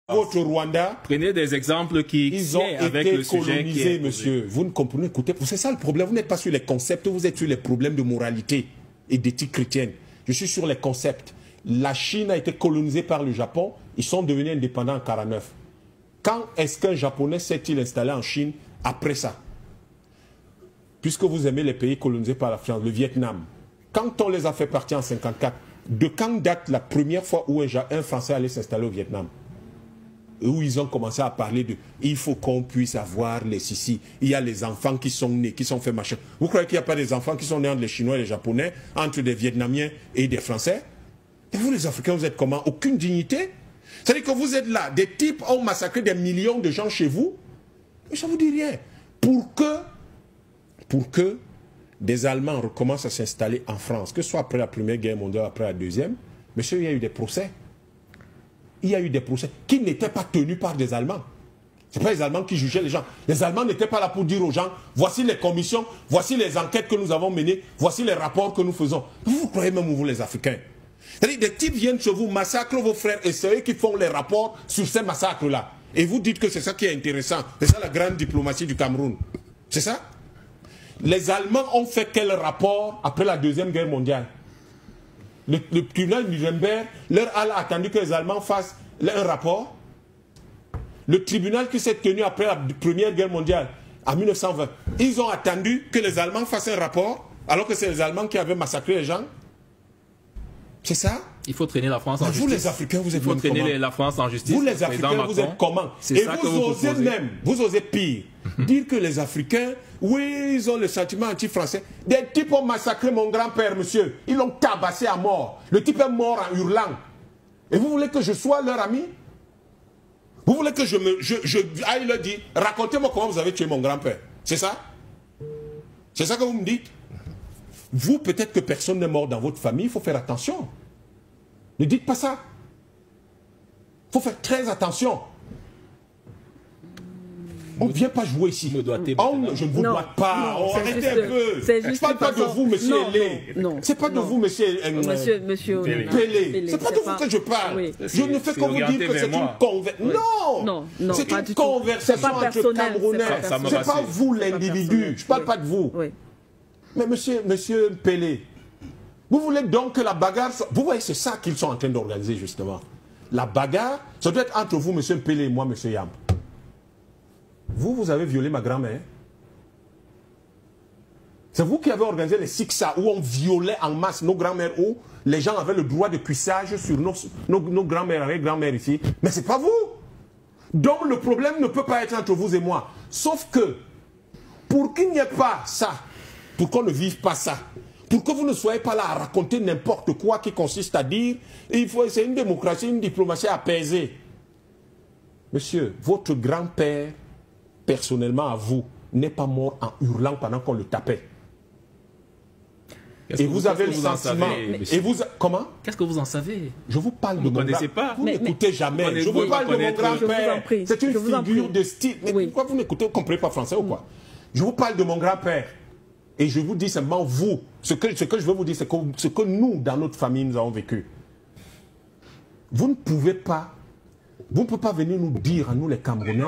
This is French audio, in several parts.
Votre Rwanda, prenez des exemples qui ils ont avec été le sujet colonisés, qui est monsieur. Vous ne comprenez, écoutez, c'est ça le problème. Vous n'êtes pas sur les concepts, vous êtes sur les problèmes de moralité et d'éthique chrétienne. Je suis sur les concepts. La Chine a été colonisée par le Japon, ils sont devenus indépendants en 1949. Quand est-ce qu'un Japonais s'est-il installé en Chine après ça? Puisque vous aimez les pays colonisés par la France, le Vietnam. Quand on les a fait partir en 1954, de quand date la première fois où un Français allait s'installer au Vietnam? Où ils ont commencé à parler de il faut qu'on puisse avoir les sissi. Il y a les enfants qui sont nés, qui sont faits machin. Vous croyez qu'il n'y a pas des enfants qui sont nés entre les Chinois et les Japonais, entre des Vietnamiens et des Français? Et vous les Africains, vous êtes comment? Aucune dignité? C'est-à-dire que vous êtes là, des types ont massacré des millions de gens chez vous, et ça ne vous dit rien. Pour que des Allemands recommencent à s'installer en France, que ce soit après la Première Guerre mondiale, après la Deuxième, monsieur, il y a eu des procès. Il y a eu des procès qui n'étaient pas tenus par des Allemands. Ce n'est pas les Allemands qui jugeaient les gens. Les Allemands n'étaient pas là pour dire aux gens, voici les commissions, voici les enquêtes que nous avons menées, voici les rapports que nous faisons. Vous croyez même, vous les Africains? C'est-à-dire, des types viennent chez vous, massacrent vos frères et c'est eux qui font les rapports sur ces massacres-là. Et vous dites que c'est ça qui est intéressant. C'est ça la grande diplomatie du Cameroun. C'est ça? Les Allemands ont fait quel rapport après la Deuxième Guerre mondiale? Le tribunal de Nuremberg leur a attendu que les Allemands fassent un rapport. Le tribunal qui s'est tenu après la Première Guerre mondiale, en 1920, ils ont attendu que les Allemands fassent un rapport, alors que c'est les Allemands qui avaient massacré les gens. C'est ça? Il faut traîner la France en justice. Vous les Africains, vous êtes comment? Il faut traîner la France en justice. Vous les Africains, vous êtes comment? Et vous osez même, vous osez pire, dire que les Africains, oui, ils ont le sentiment anti-français. Des types ont massacré mon grand-père, monsieur. Ils l'ont tabassé à mort. Le type est mort en hurlant. Et vous voulez que je sois leur ami? Vous voulez que je aille leur dire, racontez-moi comment vous avez tué mon grand-père. C'est ça? C'est ça que vous me dites? Vous, peut-être que personne n'est mort dans votre famille, il faut faire attention. Ne dites pas ça. Il faut faire très attention. On ne vient pas jouer ici. Je ne vous dois pas. Arrêtez un peu. Je ne parle pas de vous, monsieur Hélé. Ce n'est pas de vous, monsieur Pélé. Ce n'est pas de vous que je parle. Je ne fais que vous dire que c'est une conversation. Non, c'est une conversation entre Camerounais. Ce n'est pas vous l'individu. Je ne parle pas de vous. Mais monsieur Pélé, vous voulez donc que la bagarre... Vous voyez, c'est ça qu'ils sont en train d'organiser, justement. La bagarre, ça doit être entre vous, monsieur Pélé, et moi, monsieur Yam. Vous avez violé ma grand-mère. C'est vous qui avez organisé les Siksa, où on violait en masse nos grands-mères, où les gens avaient le droit de cuissage sur nos grands-mères, avec grand-mère ici. Mais ce n'est pas vous. Donc le problème ne peut pas être entre vous et moi. Sauf que, pour qu'il n'y ait pas ça, pour qu'on ne vive pas ça, pour que vous ne soyez pas là à raconter n'importe quoi qui consiste à dire c'est une démocratie, une diplomatie apaisée. Monsieur, votre grand-père, personnellement à vous, n'est pas mort en hurlant pendant qu'on le tapait. Et vous avez le sentiment... Comment? Qu'est-ce que vous en savez? Je vous parle de mon grand-père. Vous n'écoutez jamais. Je vous parle de mon grand-père. C'est une figure de style. Mais pourquoi vous n'écoutez, vous ne comprenez pas français ou quoi? Je vous parle de mon grand-père. Et je vous dis simplement, vous, ce que je veux vous dire, c'est ce que nous, dans notre famille, nous avons vécu. Vous ne pouvez pas venir nous dire, à nous les Camerounais,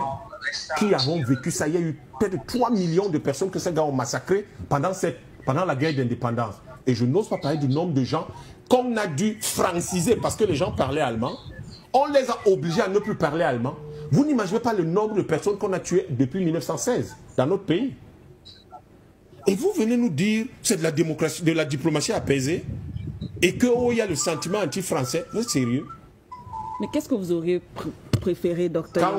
qui avons vécu ça. Il y a eu près de 3 millions de personnes que ces gars ont massacrées pendant la guerre d'indépendance. Et je n'ose pas parler du nombre de gens qu'on a dû franciser parce que les gens parlaient allemand. On les a obligés à ne plus parler allemand. Vous n'imaginez pas le nombre de personnes qu'on a tuées depuis 1916 dans notre pays. Et vous venez nous dire c'est de la démocratie, de la diplomatie apaisée et qu'il y a le sentiment anti-français. Vous êtes sérieux? Mais qu'est-ce que vous auriez préféré, docteur?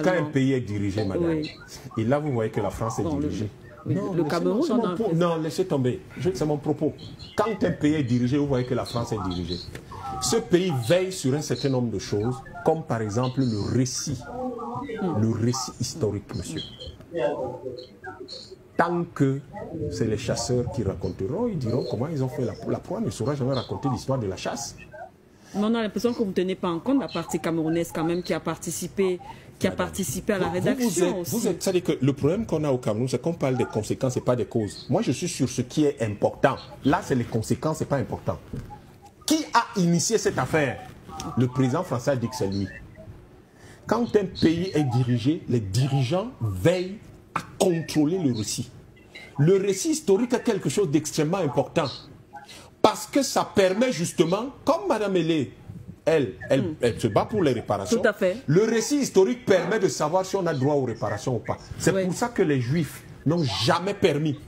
Quand un pays est dirigé, madame, et là vous voyez que la France est dirigée. Le Cameroun, non, laissez tomber. C'est mon propos. Quand un pays est dirigé, vous voyez que la France est dirigée. Ce pays veille sur un certain nombre de choses, comme par exemple le récit historique, monsieur. Tant que c'est les chasseurs qui raconteront, ils diront comment ils ont fait la proie, ne saura jamais raconter l'histoire de la chasse. Mais on a l'impression que vous ne tenez pas en compte la partie camerounaise quand même qui a participé à la rédaction aussi. C'est-à-dire que le problème qu'on a au Cameroun, c'est qu'on parle des conséquences et pas des causes. Moi, je suis sur ce qui est important. Là, c'est les conséquences, c'est pas important. Qui a initié cette affaire? Le président français a dit que c'est lui. quand un pays est dirigé, les dirigeants veillent à contrôler le récit. Le récit historique est quelque chose d'extrêmement important. Parce que ça permet justement, comme Mme Hélé, elle se bat pour les réparations. Tout à fait. Le récit historique permet de savoir si on a droit aux réparations ou pas. C'est pour ça que les Juifs n'ont jamais permis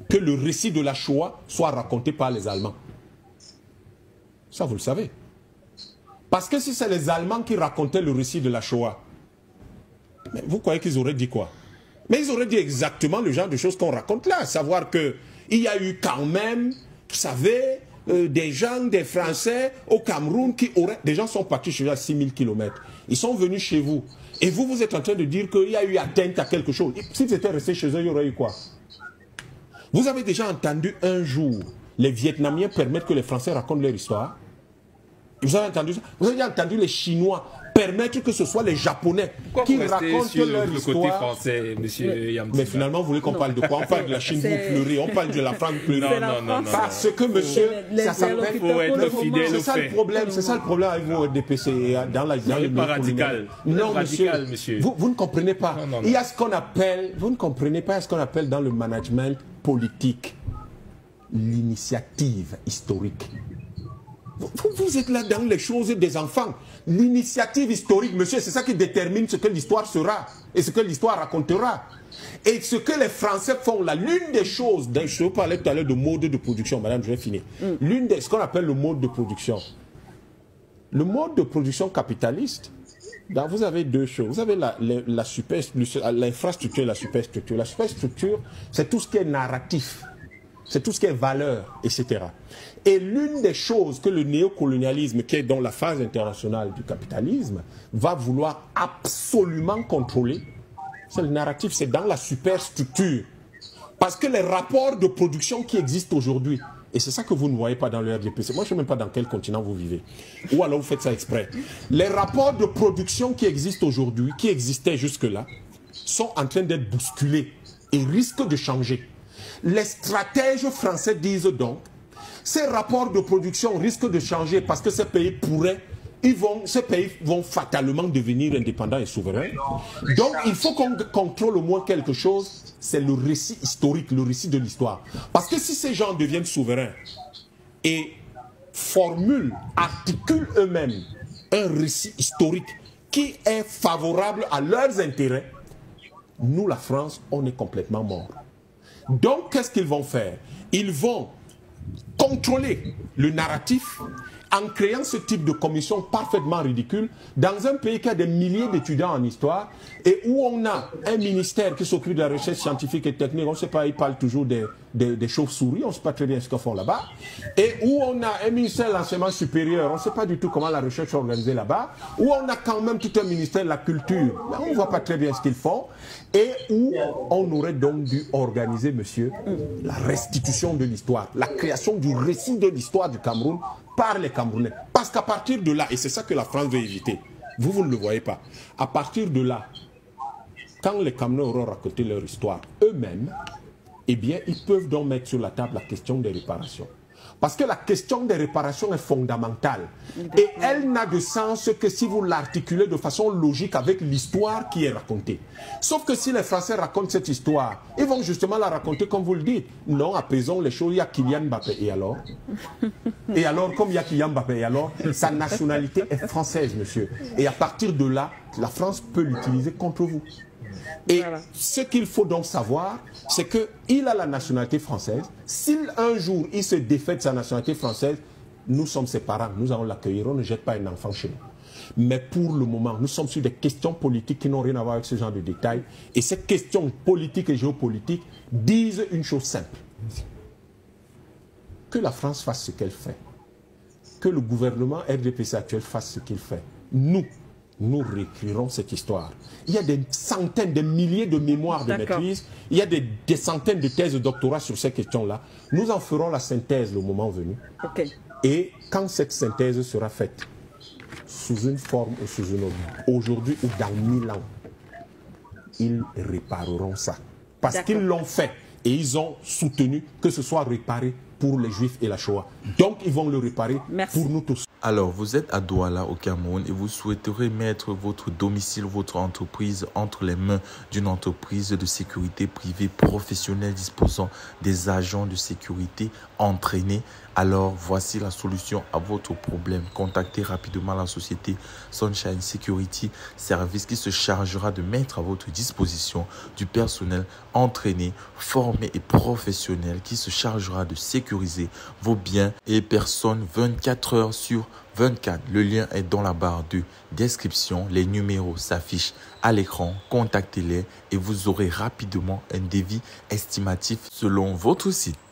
que le récit de la Shoah soit raconté par les Allemands. Ça, vous le savez. Parce que si c'est les Allemands qui racontaient le récit de la Shoah, mais vous croyez qu'ils auraient dit quoi? Mais ils auraient dit exactement le genre de choses qu'on raconte là, à savoir qu'il y a eu quand même, vous savez, des gens, des Français au Cameroun qui auraient... Des gens sont partis chez eux à 6000 km. Ils sont venus chez vous. Et vous êtes en train de dire qu'il y a eu atteinte à quelque chose. S'ils étaient restés chez eux, il y aurait eu quoi? Vous avez déjà entendu un jour les Vietnamiens permettre que les Français racontent leur histoire? Vous avez entendu ça? Vous avez déjà entendu les Chinois permettre que ce soit les Japonais qui racontent sur leur le histoire? côté français, monsieur Yamtouba. Mais finalement, vous voulez qu'on parle de quoi? On parle de la Chine, vous pleurez. On parle de la France, vous pleurez. Non. Parce que, monsieur, ça s'appelle... faut être fidèle C'est au ça le fait. problème. C'est ça le problème avec vous, DPC, dans le pas radical. Non, Radical, monsieur. Vous ne comprenez pas. Non. Il y a ce qu'on appelle... Vous ne comprenez pas ce qu'on appelle dans le management politique l'initiative historique. Vous êtes là dans les choses des enfants. L'initiative historique, monsieur, c'est ça qui détermine ce que l'histoire sera et ce que l'histoire racontera. Et ce que les Français font là, l'une des choses, je vous parlais tout à l'heure de mode de production, madame, je vais finir. L'une des, ce qu'on appelle le mode de production. Le mode de production capitaliste, vous avez deux choses. Vous avez l'infrastructure et la superstructure. La superstructure, c'est tout ce qui est narratif. C'est tout ce qui est valeur, etc. Et l'une des choses que le néocolonialisme, qui est dans la phase internationale du capitalisme, va vouloir absolument contrôler, c'est le narratif, c'est dans la superstructure. Parce que les rapports de production qui existent aujourd'hui, et c'est ça que vous ne voyez pas dans le RDPC, moi je ne sais même pas dans quel continent vous vivez, ou alors vous faites ça exprès. Les rapports de production qui existent aujourd'hui, qui existaient jusque-là, sont en train d'être bousculés et risquent de changer. Les stratèges français disent donc, ces rapports de production risquent de changer parce que ces pays ces pays vont fatalement devenir indépendants et souverains. Donc il faut qu'on contrôle au moins quelque chose, c'est le récit historique, le récit de l'histoire. Parce que si ces gens deviennent souverains et articulent eux-mêmes un récit historique qui est favorable à leurs intérêts, nous, la France, on est complètement morts. Donc, qu'est-ce qu'ils vont faire? Ils vont contrôler le narratif en créant ce type de commission parfaitement ridicule dans un pays qui a des milliers d'étudiants en histoire et où on a un ministère qui s'occupe de la recherche scientifique et technique, on ne sait pas, ils parlent toujours des chauves-souris, on ne sait pas très bien ce qu'ils font là-bas, et où on a un ministère de l'enseignement supérieur, on ne sait pas du tout comment la recherche est organisée là-bas, où on a quand même tout un ministère de la culture, on ne voit pas très bien ce qu'ils font, et où on aurait donc dû organiser, monsieur, la restitution de l'histoire, la création du récit de l'histoire du Cameroun par les Camerounais. Parce qu'à partir de là, et c'est ça que la France veut éviter, vous ne le voyez pas, à partir de là, quand les Camerounais auront raconté leur histoire eux-mêmes, eh bien, ils peuvent donc mettre sur la table la question des réparations. Parce que la question des réparations est fondamentale. Et elle n'a de sens que si vous l'articulez de façon logique avec l'histoire qui est racontée. Sauf que si les Français racontent cette histoire, ils vont justement la raconter comme vous le dites. Non, apaisons les choses, il y a Kylian Mbappé. Et alors? Et alors, comme il y a Kylian Mbappé, et alors, sa nationalité est française, monsieur. Et à partir de là, la France peut l'utiliser contre vous. Et ce qu'il faut donc savoir, c'est qu'il a la nationalité française. Si un jour il se défait de sa nationalité française, nous sommes ses parents, nous allons l'accueillir, on ne jette pas un enfant chez nous. Mais pour le moment, nous sommes sur des questions politiques qui n'ont rien à voir avec ce genre de détails. Et ces questions politiques et géopolitiques disent une chose simple. Que la France fasse ce qu'elle fait. Que le gouvernement RDPC actuel fasse ce qu'il fait. Nous réécrirons cette histoire. Il y a des centaines, des milliers de mémoires de maîtrise. Il y a des centaines de thèses de doctorat sur ces questions-là. Nous en ferons la synthèse le moment venu. Et quand cette synthèse sera faite, sous une forme ou sous une autre, aujourd'hui ou dans 1000 ans, ils répareront ça. Parce qu'ils l'ont fait et ils ont soutenu que ce soit réparé pour les Juifs et la Shoah. Donc ils vont le réparer pour nous tous. Alors, vous êtes à Douala, au Cameroun, et vous souhaiterez mettre votre domicile, votre entreprise entre les mains d'une entreprise de sécurité privée professionnelle disposant des agents de sécurité entraînés. Alors, voici la solution à votre problème. Contactez rapidement la société Sunshine Security Service qui se chargera de mettre à votre disposition du personnel entraîné, formé et professionnel qui se chargera de sécuriser vos biens et personnes 24 heures sur 24. Le lien est dans la barre de description. Les numéros s'affichent à l'écran. Contactez-les et vous aurez rapidement un devis estimatif selon votre site.